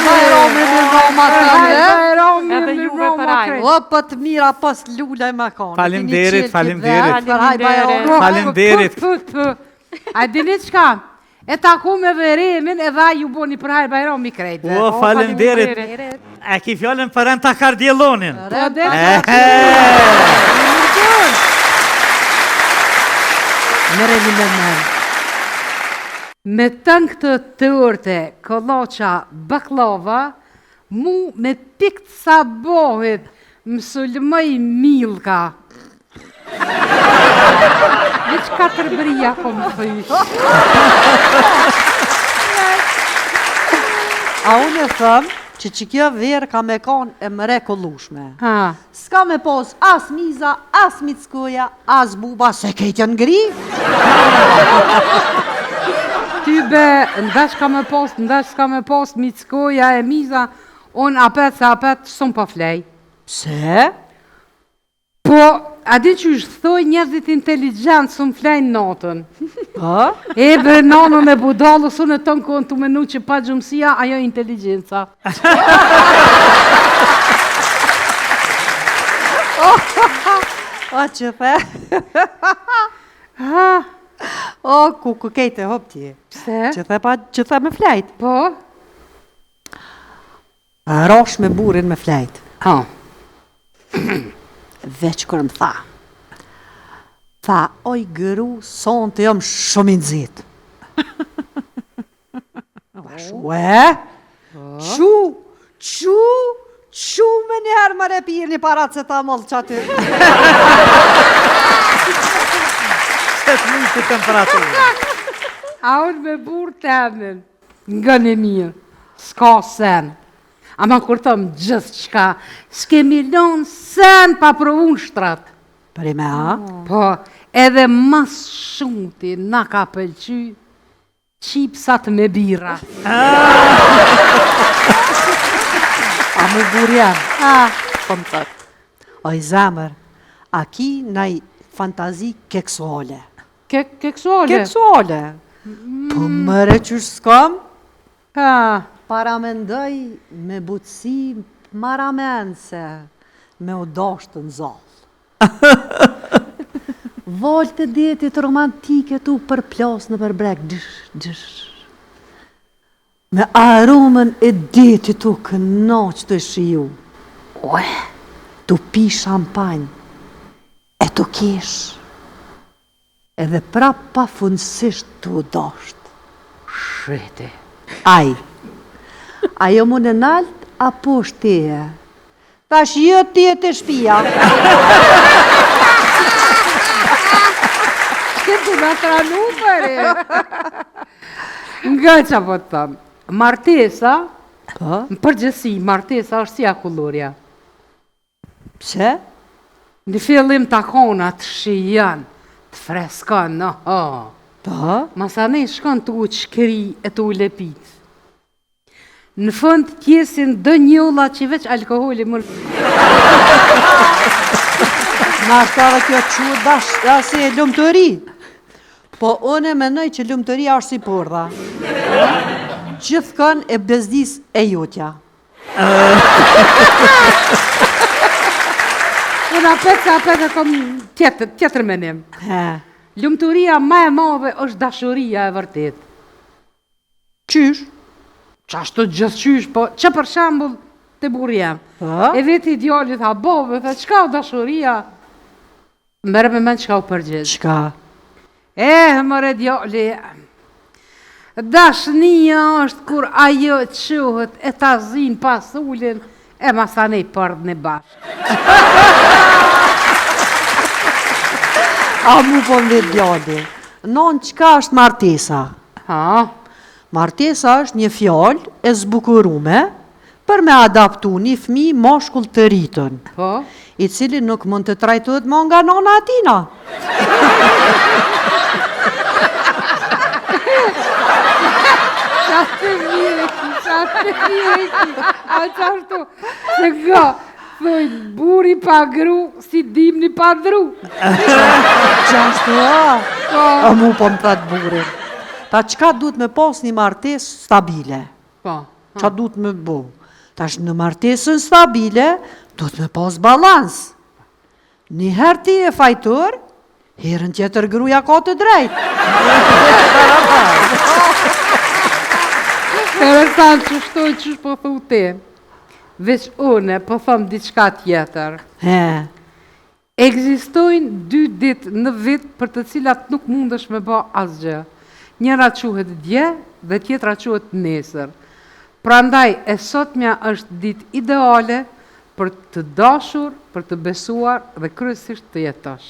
Bajramin e Roma kanë. Edhe juve për ajë. O, për të mira pas lulaj ma kanë. Faleminderit. A dini çka? E taku me veremin edhe ju boni për hajë Bajrami krejtë. O, faleminderit. E ki fjallën për renta kardielonin. Mereni me men. Me tënë këtë të urte, koloqa baklava, mu me pikt sa bohet, më sulmëj milka. Në që 4 bëria ko më thëjsh. A unë e thëmë që kjo verë ka me kanë e mrekullueshme. S'ka me pos as miza, as mickoja, as buba, se kejtë janë ngri. Ty be, ndash ka me pos mickoja e miza, unë apet se apet shumë pa flej. Pse? Po, a di që thoj njerëzit inteligencë shumë flejnë natën. E bre nanën e budalës, unë e tonë kënë të menu që pa gjumësia, ajo inteligenca. O, që the? O, ku kejte, hop ti. Pse? Që the me flejt. Po? Rosh me burin me flejt. Veç kërë më tha, oj gëru, son të jam shumë i nëzit. Qu me njëherë më repir një paracetamol që aty. Se të mujtë të temperaturë. A unë me burë temen, nga në mirë, s'ka sen. Ama kur thëmë gjithë qka, s'ke milion sen pa provun shtrat. Për i me ha? Po, edhe mas shumë ti na ka pëlqy qipsat me bira. A mu burja? Po më thëtë. Oj zemër, a ki naj fantazi keksuale? Keksuale? Keksuale. Po mëre qështë s'kam? Para mendoj me butësi maramense, me u dashtë në zallë. Volë të detit romantike tu për plas në përbrek, me aromën e detit tu kënaq të shiju. Tu pi shampanj, e tu kesh, edhe prap pa funësisht tu dashtë. Shrete. Ajo mu në nalt, apo shteje? Tash jë ti e të shpia. Këtë nga tranu përe. Nga që po të thëmë, martesa, në përgjësi, martesa është si akullorja. Pse? Në fillim të akona të shijan, të freskon, masane shkon të u qëkri e të u lepit. Në fund tjesin dë njolla që veç alkoholi mërë. Ma është edhe kjo që dashtë si e lumëtëri. Po unë e menoj që lumëtëria është si porda. Gjithkën e bezdis e jotja. Unë apet e kom tjetër menim. Lumëtëria ma e madhe është dashuria e vërtet. Qysh? Qashtu gjithë qysh, po që për shambull të burja. E veti idealit tha, bobe, tha, qka o dashuria? Mërë me men qka o përgjith. Qka? Mërë ideali, dashnia është kur ajo quhet e ta zin pas ullin, e masanej përd në bashkë. A mu po në ideali, non qka është martesa? Martesa është një fjallë e zbukurume për me adaptu një fmi moshkull të rritën, i cili nuk mund të trajtohet më nga nona atina. Qatë mire ki, a qashtu, se nga, thoj, buri pa gru, si dimni pa dru. Qashtu, a mu po më thëtë burin. Ta qka duhet me pos një martes stabile? Qa du të me bo? Tash në martesën stabile, du të me pas balans. Një herë ti e fajtor, herën tjetër gruja ka të drejt. Interesant që shtoj që po thu ti. Veç une, po thom diçka tjetër. Ekzistojnë 2 ditë në vit për të cilat nuk mundesh me bë asgjë. Njëra quhet dje dhe tjetra quhet nesër. Prandaj e sotmja është ditë ideale për të dashur, për të besuar dhe kryesisht të jetosh.